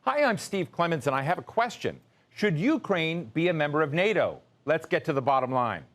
Hi, I'm Steve Clemens, and I have a question. Should Ukraine be a member of NATO? Let's get to the bottom line.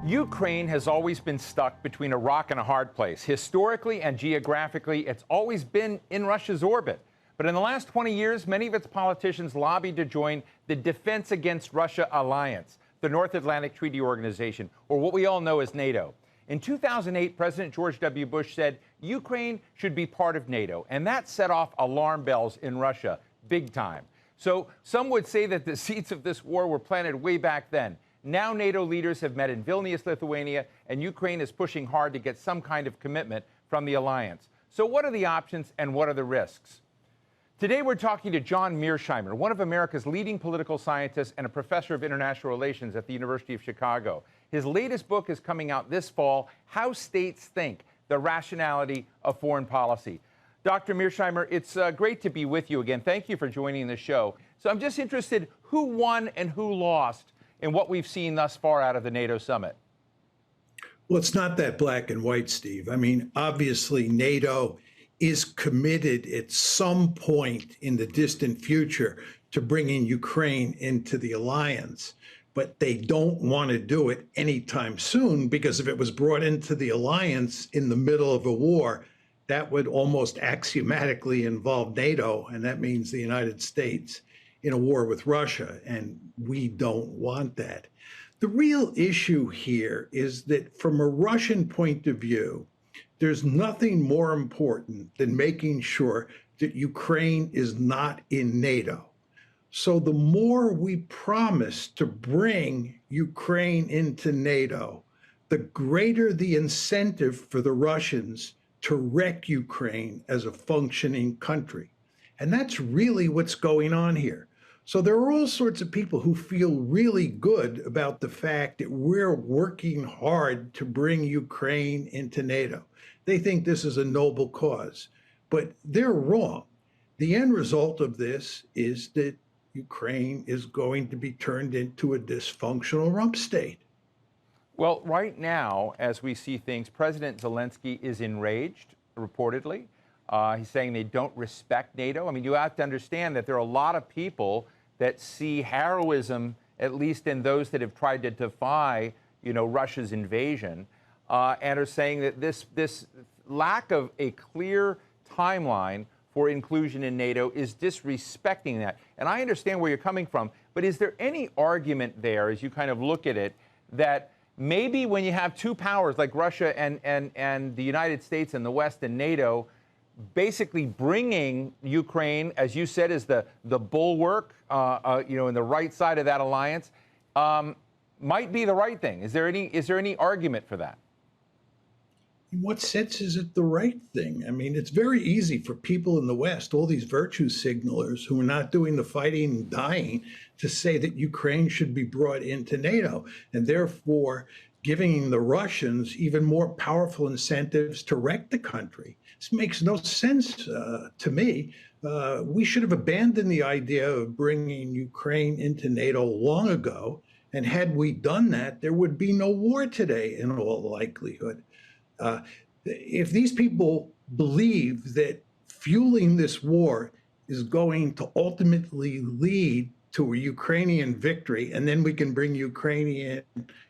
Ukraine has always been stuck between a rock and a hard place. Historically and geographically, it's always been in Russia's orbit. But in the last 20 years, many of its politicians lobbied to join the Defense Against Russia Alliance, the North Atlantic Treaty Organization, or what we all know as NATO. In 2008, President George W. Bush said Ukraine should be part of NATO, and that set off alarm bells in Russia big time. So some would say that the seeds of this war were planted way back then. Now NATO leaders have met in Vilnius, Lithuania, and Ukraine is pushing hard to get some kind of commitment from the alliance. So what are the options and what are the risks? Today we're talking to John Mearsheimer, one of America's leading political scientists and a professor of international relations at the University of Chicago. His latest book is coming out this fall, How States Think, the Rationality of Foreign Policy. Dr. Mearsheimer, it's great to be with you again. Thank you for joining the show. So I'm just interested, who won and who lost in what we've seen thus far out of the NATO summit? Well, it's not that black and white, Steve. I mean, obviously, NATO is committed at some point in the distant future to bringing Ukraine into the alliance, but they don't want to do it anytime soon, because if it was brought into the alliance in the middle of a war, that would almost axiomatically involve NATO, and that means the United States in a war with Russia, and we don't want that. The real issue here is that from a Russian point of view, there's nothing more important than making sure that Ukraine is not in NATO. So the more we promise to bring Ukraine into NATO, the greater the incentive for the Russians to wreck Ukraine as a functioning country. And that's really what's going on here. So there are all sorts of people who feel really good about the fact that we're working hard to bring Ukraine into NATO. They think this is a noble cause, but they're wrong. The end result of this is that Ukraine is going to be turned into a dysfunctional rump state. Well, right now, as we see things, President Zelensky is enraged, reportedly. He's saying they don't respect NATO. I mean, you have to understand that there are a lot of people that see heroism, at least in those that have tried to defy, Russia's invasion, and are saying that this lack of a clear timeline for inclusion in NATO is disrespecting that. And I understand where you're coming from, but is there any argument there, as you kind of look at it, that maybe when you have two powers like Russia and the United States and the West and NATO, basically bringing Ukraine, as you said, as the bulwark, in the right side of that alliance, might be the right thing? Is there any argument for that? In what sense is it the right thing? I mean, it's very easy for people in the West, all these virtue signalers who are not doing the fighting and dying, to say that Ukraine should be brought into NATO, and therefore giving the Russians even more powerful incentives to wreck the country. This makes no sense to me. We should have abandoned the idea of bringing Ukraine into NATO long ago. And had we done that, there would be no war today in all likelihood. If these people believe that fueling this war is going to ultimately lead to a Ukrainian victory, and then we can bring Ukraine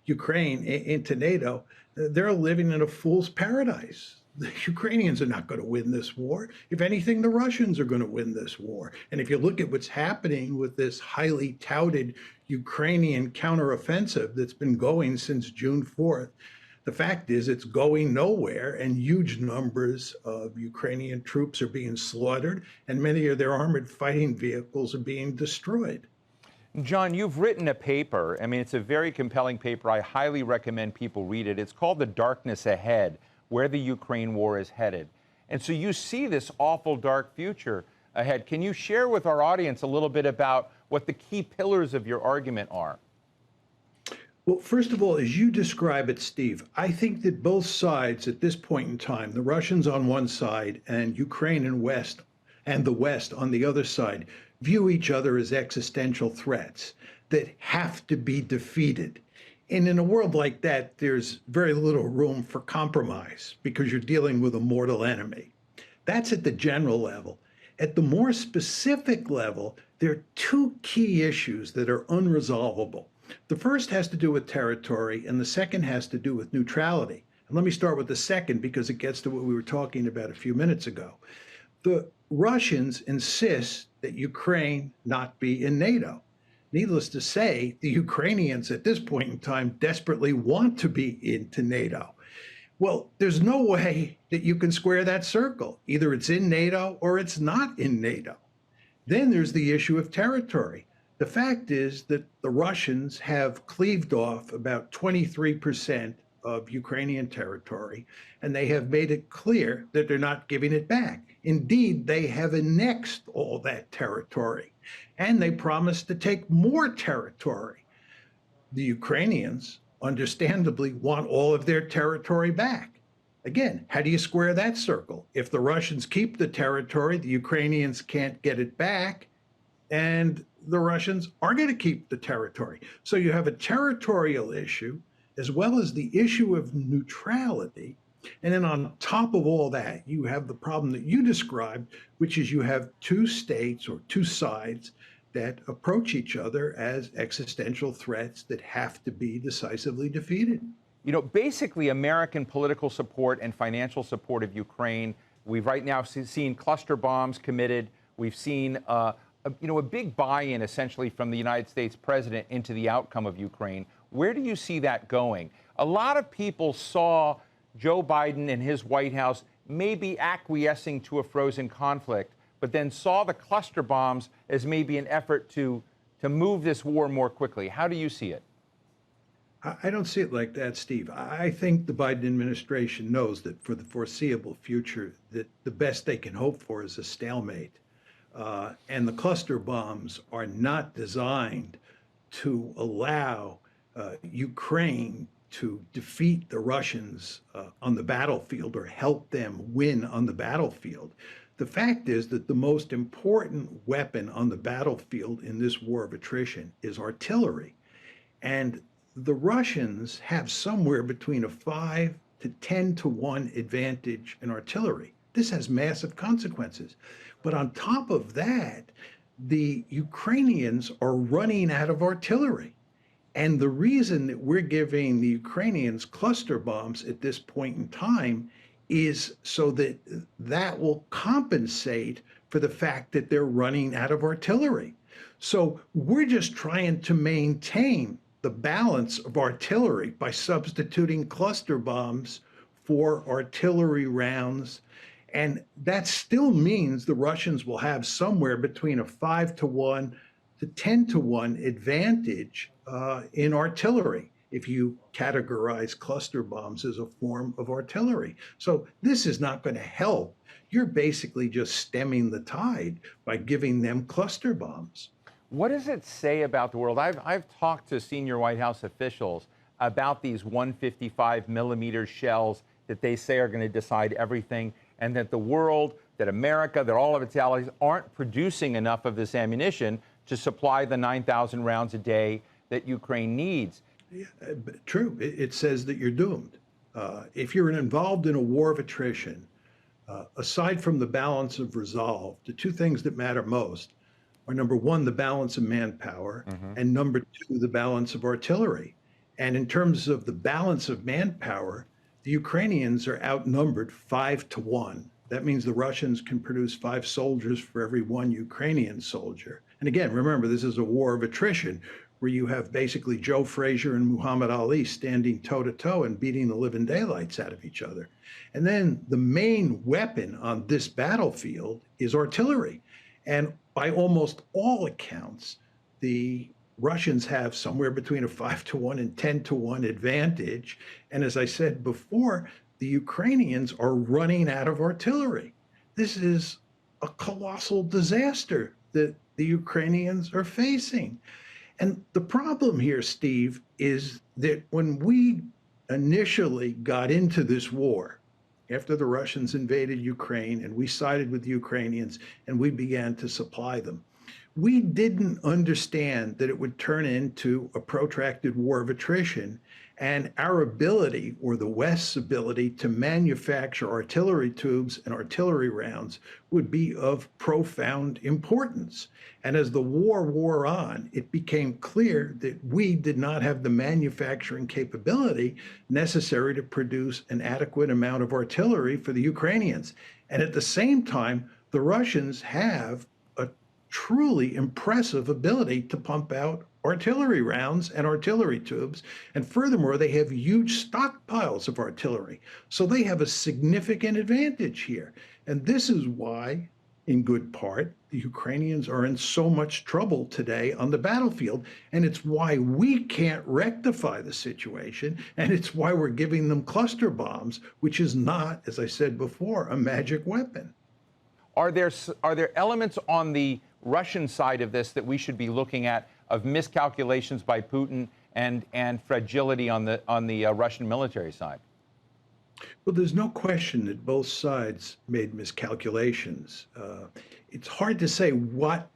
into NATO, they're living in a fool's paradise. The Ukrainians are not going to win this war. If anything, the Russians are going to win this war. And if you look at what's happening with this highly touted Ukrainian counteroffensive that's been going since June 4th, the fact is it's going nowhere, and huge numbers of Ukrainian troops are being slaughtered, and many of their armored fighting vehicles are being destroyed. John, you've written a paper. I mean, it's a very compelling paper. I highly recommend people read it. It's called The Darkness Ahead, Where the Ukraine War is Headed. And so you see this awful dark future ahead. Can you share with our audience a little bit about what the key pillars of your argument are? Well, first of all, as you describe it, Steve, I think that both sides at this point in time, the Russians on one side and Ukraine and the West on the other side, view each other as existential threats that have to be defeated. And in a world like that, there's very little room for compromise because you're dealing with a mortal enemy. That's at the general level. At the more specific level, there are two key issues that are unresolvable. The first has to do with territory, and the second has to do with neutrality. And let me start with the second because it gets to what we were talking about a few minutes ago. The Russians insist that Ukraine not be in NATO. Needless to say, the Ukrainians at this point in time desperately want to be into NATO. Well, there's no way that you can square that circle. Either it's in NATO or it's not in NATO. Then there's the issue of territory. The fact is that the Russians have cleaved off about 23% of Ukrainian territory, and they have made it clear that they're not giving it back. Indeed, they have annexed all that territory, and they promised to take more territory. The Ukrainians, understandably, want all of their territory back. Again, how do you square that circle? If the Russians keep the territory, the Ukrainians can't get it back, and the Russians are going to keep the territory. So you have a territorial issue as well as the issue of neutrality. And then on top of all that, you have the problem that you described, which is you have two states or two sides that approach each other as existential threats that have to be decisively defeated. You know, basically, American political support and financial support of Ukraine. We've right now seen cluster bombs committed. We've seen, a big buy-in essentially from the United States president into the outcome of Ukraine. Where do you see that going? A lot of people saw Joe Biden and his White House maybe acquiescing to a frozen conflict, but then saw the cluster bombs as maybe an effort to move this war more quickly. How do you see it? I don't see it like that, Steve. I think the Biden administration knows that for the foreseeable future, that the best they can hope for is a stalemate. And the cluster bombs are not designed to allow Ukraine to defeat the Russians on the battlefield or help them win on the battlefield. The fact is that the most important weapon on the battlefield in this war of attrition is artillery. And the Russians have somewhere between a 5 to 10 to 1 advantage in artillery. This has massive consequences. But on top of that, the Ukrainians are running out of artillery. And the reason that we're giving the Ukrainians cluster bombs at this point in time is so that that will compensate for the fact that they're running out of artillery. So we're just trying to maintain the balance of artillery by substituting cluster bombs for artillery rounds. And that still means the Russians will have somewhere between a 5 to 1 to 10 to 1 advantage in artillery if you categorize cluster bombs as a form of artillery. So this is not going to help. You're basically just stemming the tide by giving them cluster bombs. What does it say about the world? I've talked to senior White House officials about these 155 millimeter shells that they say are going to decide everything, and that the world, that America, that all of its allies aren't producing enough of this ammunition to supply the 9,000 rounds a day that Ukraine needs. Yeah, true. It says that you're doomed. If you're involved in a war of attrition, aside from the balance of resolve, the two things that matter most are, number one, the balance of manpower, and number two, the balance of artillery. And in terms of the balance of manpower, the Ukrainians are outnumbered 5 to 1. That means the Russians can produce 5 soldiers for every 1 Ukrainian soldier. And again, remember, this is a war of attrition where you have basically Joe Frazier and Muhammad Ali standing toe-to-toe and beating the living daylights out of each other. And then the main weapon on this battlefield is artillery. And by almost all accounts, the Russians have somewhere between a 5 to 1 and 10 to 1 advantage. And as I said before, the Ukrainians are running out of artillery. This is a colossal disaster that the Ukrainians are facing. And the problem here, Steve, is that when we initially got into this war, after the Russians invaded Ukraine and we sided with the Ukrainians and we began to supply them, we didn't understand that it would turn into a protracted war of attrition. And our ability, or the West's ability, to manufacture artillery tubes and artillery rounds would be of profound importance. And as the war wore on, it became clear that we did not have the manufacturing capability necessary to produce an adequate amount of artillery for the Ukrainians. And at the same time, the Russians have a truly impressive ability to pump out artillery rounds and artillery tubes. And furthermore, they have huge stockpiles of artillery. So they have a significant advantage here. And this is why, in good part, the Ukrainians are in so much trouble today on the battlefield. And it's why we can't rectify the situation. And it's why we're giving them cluster bombs, which is not, as I said before, a magic weapon. Are there elements on the Russian side of this that we should be looking at, of miscalculations by Putin and fragility on the Russian military side? Well, there's no question that both sides made miscalculations. It's hard to say what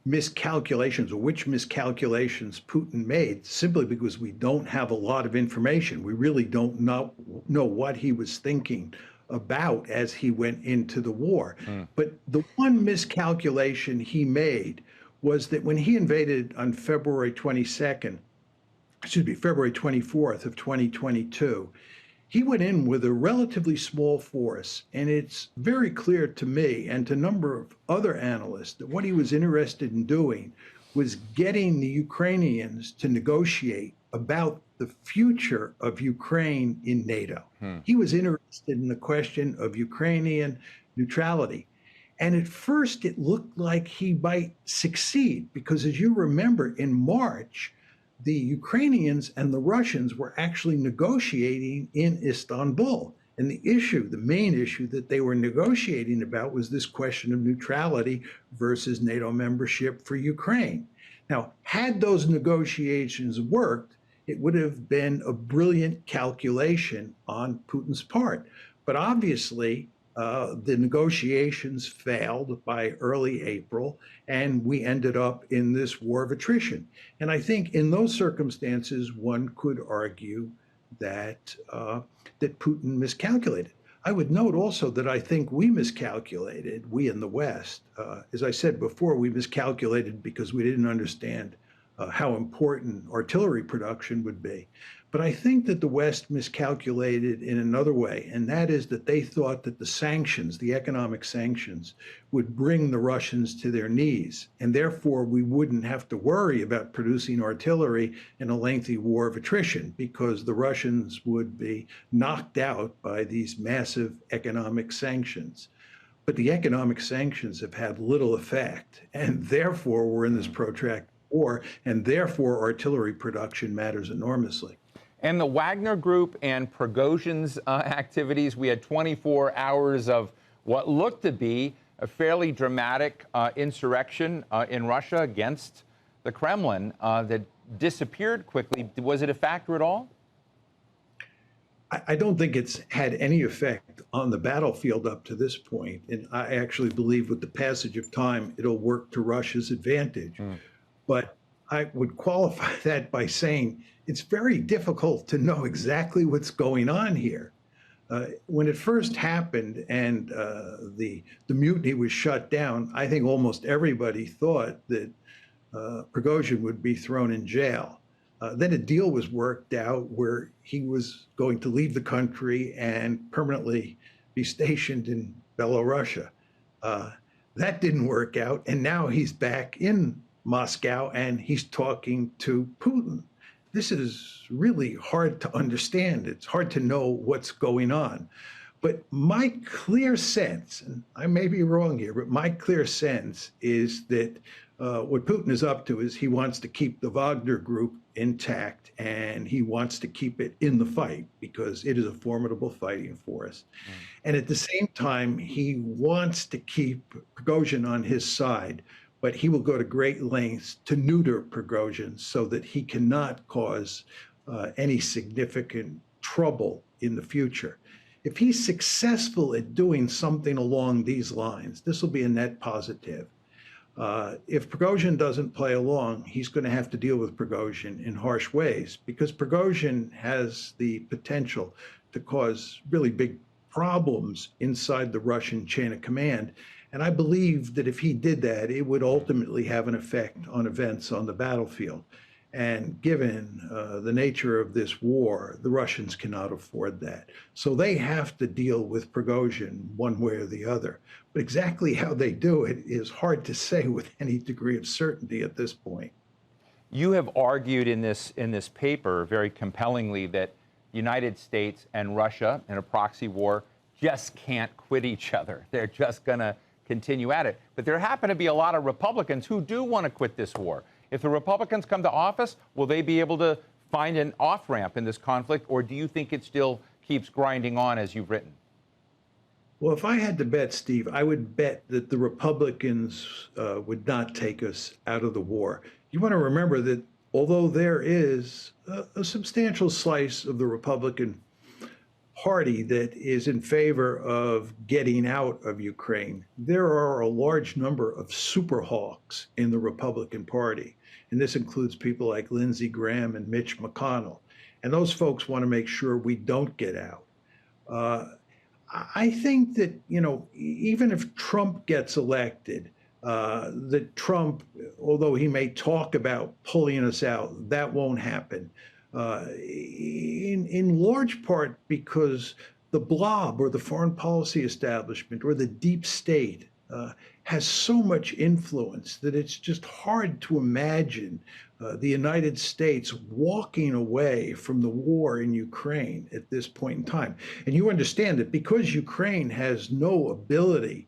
miscalculations or which miscalculations Putin made, simply because we don't have a lot of information. We really don't know what he was thinking about as he went into the war. But the one miscalculation he made was that when he invaded on February 24th of 2022, he went in with a relatively small force. And it's very clear to me and to a number of other analysts that what he was interested in doing was getting the Ukrainians to negotiate about the future of Ukraine in NATO. He was interested in the question of Ukrainian neutrality. And at first, it looked like he might succeed, because as you remember, in March, the Ukrainians and the Russians were actually negotiating in Istanbul. And the main issue that they were negotiating about was this question of neutrality versus NATO membership for Ukraine. Now, had those negotiations worked, it would have been a brilliant calculation on Putin's part. But obviously, the negotiations failed by early April, and we ended up in this war of attrition. And I think in those circumstances, one could argue that that Putin miscalculated. I would note also that I think we miscalculated, we in the West. As I said before, we miscalculated because we didn't understand how important artillery production would be. But I think that the West miscalculated in another way, and that is that they thought that the sanctions, the economic sanctions, would bring the Russians to their knees, and therefore we wouldn't have to worry about producing artillery in a lengthy war of attrition, because the Russians would be knocked out by these massive economic sanctions. But the economic sanctions have had little effect, and therefore we're in this protracted war, and therefore artillery production matters enormously. And the Wagner Group and Prigozhin's activities, we had 24 hours of what looked to be a fairly dramatic insurrection in Russia against the Kremlin that disappeared quickly. Was it a factor at all? I don't think it's had any effect on the battlefield up to this point. And I actually believe with the passage of time, it'll work to Russia's advantage. But I would qualify that by saying it's very difficult to know exactly what's going on here. When it first happened and the mutiny was shut down, I think almost everybody thought that Prigozhin would be thrown in jail. Then a deal was worked out where he was going to leave the country and permanently be stationed in Belarusia. That didn't work out, and now he's back in Moscow and he's talking to Putin. This is really hard to understand. It's hard to know what's going on. But my clear sense, and I may be wrong here, but my clear sense is that what Putin is up to is he wants to keep the Wagner Group intact, and he wants to keep it in the fight because it is a formidable fighting force. And at the same time, he wants to keep Prigozhin on his side, but he will go to great lengths to neuter Prigozhin so that he cannot cause any significant trouble in the future. If he's successful at doing something along these lines, this will be a net positive. If Prigozhin doesn't play along, he's going to have to deal with Prigozhin in harsh ways because Prigozhin has the potential to cause really big problems inside the Russian chain of command. And I believe that if he did that, it would ultimately have an effect on events on the battlefield. And given the nature of this war, the Russians cannot afford that. So they have to deal with Prigozhin one way or the other. But exactly how they do it is hard to say with any degree of certainty at this point. You have argued in this paper very compellingly that the United States and Russia in a proxy war just can't quit each other. They're just going to continue at it. But there happen to be a lot of Republicans who do want to quit this war. If the Republicans come to office, will they be able to find an off-ramp in this conflict, or do you think it still keeps grinding on as you've written? Well, if I had to bet, Steve, I would bet that the Republicans would not take us out of the war. You want to remember that although there is a substantial slice of the Republican Party that is in favor of getting out of Ukraine, there are a large number of super hawks in the Republican Party. And this includes people like Lindsey Graham and Mitch McConnell. And those folks want to make sure we don't get out. I think that, even if Trump gets elected, that Trump, although he may talk about pulling us out, that won't happen. In large part because the blob or the foreign policy establishment or the deep state has so much influence that it's just hard to imagine the United States walking away from the war in Ukraine at this point in time. And you understand that because Ukraine has no ability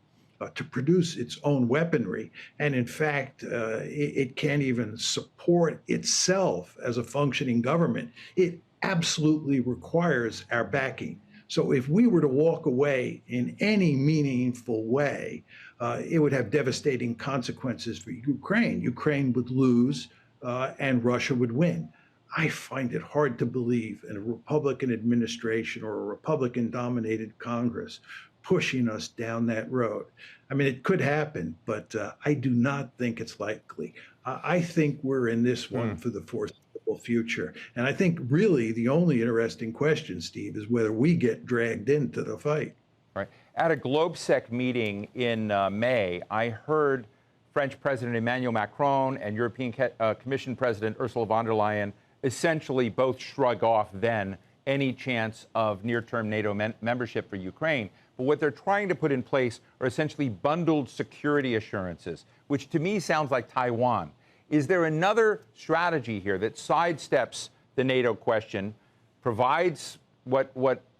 to produce its own weaponry. And in fact, it can't even support itself as a functioning government. It absolutely requires our backing. So if we were to walk away in any meaningful way, it would have devastating consequences for Ukraine. Ukraine would lose and Russia would win. I find it hard to believe in a Republican administration or a Republican-dominated Congress pushing us down that road. I mean, it could happen, but I do not think it's likely. I think we're in this one for the foreseeable future. And I think really the only interesting question, Steve, is whether we get dragged into the fight. Right. At a GlobeSec meeting in May, I heard French President Emmanuel Macron and European Commission President Ursula von der Leyen essentially both shrug off then any chance of near-term NATO membership for Ukraine. But what they're trying to put in place are essentially bundled security assurances, which to me sounds like Taiwan. Is there another strategy here that sidesteps the NATO question, provides what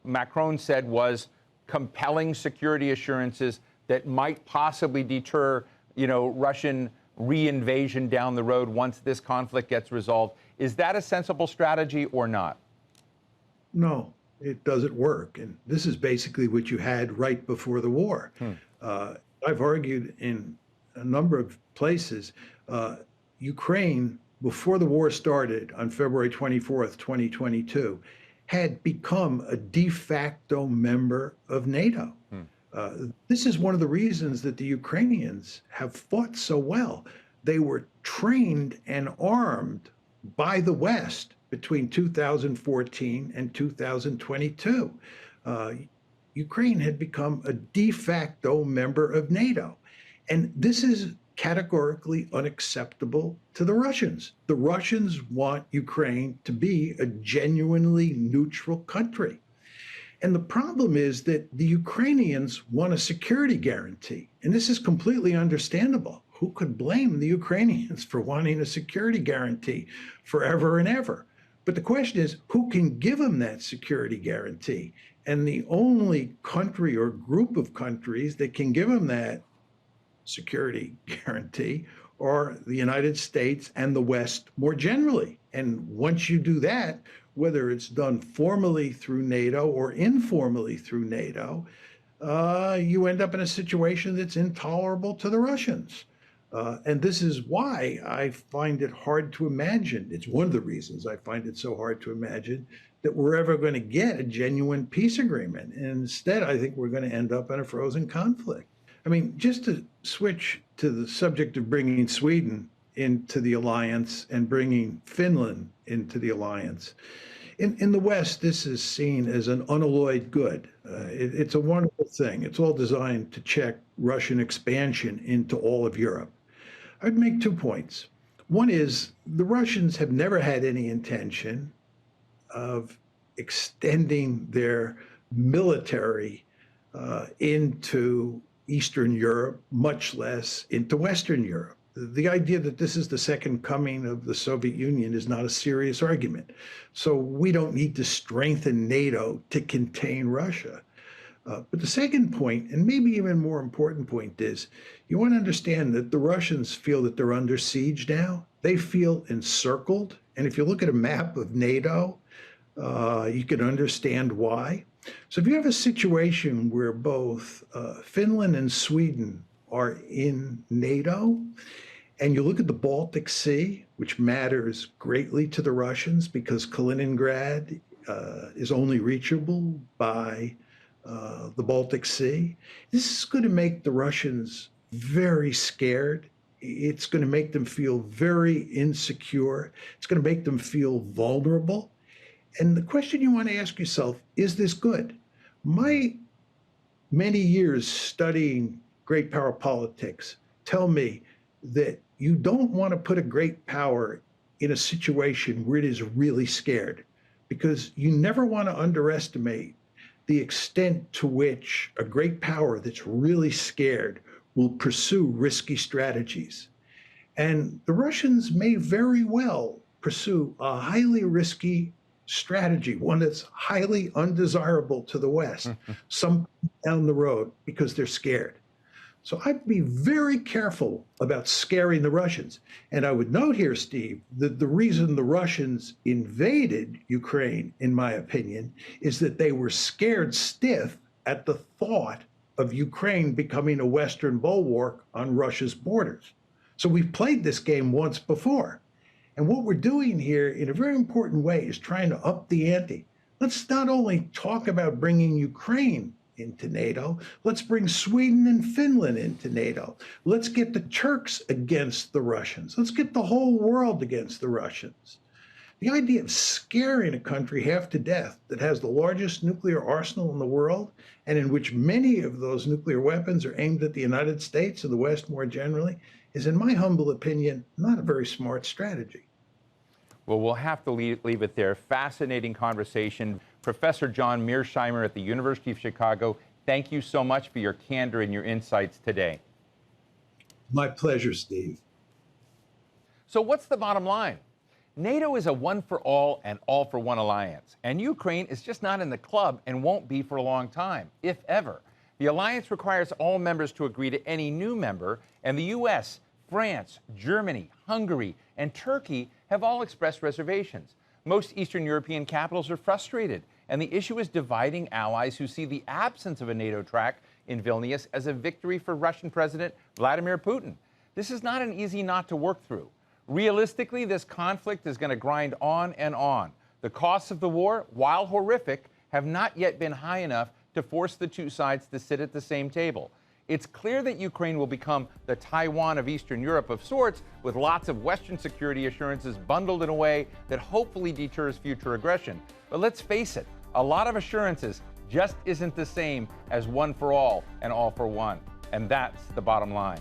Macron said was compelling security assurances that might possibly deter, Russian reinvasion down the road once this conflict gets resolved? Is that a sensible strategy or not? No, it doesn't work. And this is basically what you had right before the war. I've argued in a number of places, Ukraine, before the war started on February 24th, 2022, had become a de facto member of NATO. This is one of the reasons that the Ukrainians have fought so well. They were trained and armed by the West between 2014 and 2022. Ukraine had become a de facto member of NATO. And this is categorically unacceptable to the Russians. The Russians want Ukraine to be a genuinely neutral country. And the problem is that the Ukrainians want a security guarantee. And this is completely understandable. Who could blame the Ukrainians for wanting a security guarantee forever and ever? But the question is, who can give them that security guarantee? And the only country or group of countries that can give them that security guarantee are the United States and the West more generally. And once you do that, whether it's done formally through NATO or informally through NATO, you end up in a situation that's intolerable to the Russians. And this is why I find it hard to imagine. It's one of the reasons I find it so hard to imagine that we're ever going to get a genuine peace agreement. And instead, I think we're going to end up in a frozen conflict. I mean, just to switch to the subject of bringing Sweden into the alliance and bringing Finland into the alliance. In the West, this is seen as an unalloyed good. It's a wonderful thing. It's all designed to check Russian expansion into all of Europe. I'd make 2 points. One is the Russians have never had any intention of extending their military into Eastern Europe, much less into Western Europe. The idea that this is the second coming of the Soviet Union is not a serious argument. So we don't need to strengthen NATO to contain Russia. But the second point, and maybe even more important point, is you want to understand that the Russians feel that they're under siege now. They feel encircled. And if you look at a map of NATO, you can understand why. So if you have a situation where both Finland and Sweden are in NATO, and you look at the Baltic Sea, which matters greatly to the Russians because Kaliningrad is only reachable by the Baltic Sea, this is going to make the Russians very scared. It's going to make them feel very insecure. It's going to make them feel vulnerable. And the question you want to ask yourself, is this good? My many years studying great power politics tell me that you don't want to put a great power in a situation where it is really scared, because you never want to underestimate the extent to which a great power that's really scared will pursue risky strategies. And the Russians may very well pursue a highly risky strategy, one that's highly undesirable to the West, some down the road, because they're scared. So I'd be very careful about scaring the Russians. And I would note here, Steve, that the reason the Russians invaded Ukraine, in my opinion, is that they were scared stiff at the thought of Ukraine becoming a Western bulwark on Russia's borders. So we've played this game once before. And what we're doing here in a very important way is trying to up the ante. Let's not only talk about bringing Ukraine into NATO, let's bring Sweden and Finland into NATO. Let's get the Turks against the Russians. Let's get the whole world against the Russians. The idea of scaring a country half to death that has the largest nuclear arsenal in the world, and in which many of those nuclear weapons are aimed at the United States and the West more generally, is, in my humble opinion, not a very smart strategy. Well, we'll have to leave it there. Fascinating conversation. Professor John Mearsheimer at the University of Chicago, thank you so much for your candor and your insights today. My pleasure, Steve. So what's the bottom line? NATO is a one-for-all and all-for-one alliance, and Ukraine is just not in the club and won't be for a long time, if ever. The alliance requires all members to agree to any new member, and the U.S., France, Germany, Hungary, and Turkey have all expressed reservations. Most Eastern European capitals are frustrated, and the issue is dividing allies who see the absence of a NATO track in Vilnius as a victory for Russian President Vladimir Putin. This is not an easy knot to work through. Realistically, this conflict is going to grind on and on. The costs of the war, while horrific, have not yet been high enough to force the two sides to sit at the same table. It's clear that Ukraine will become the Taiwan of Eastern Europe of sorts, with lots of Western security assurances bundled in a way that hopefully deters future aggression. But let's face it, a lot of assurances just isn't the same as one for all and all for one. And that's the bottom line.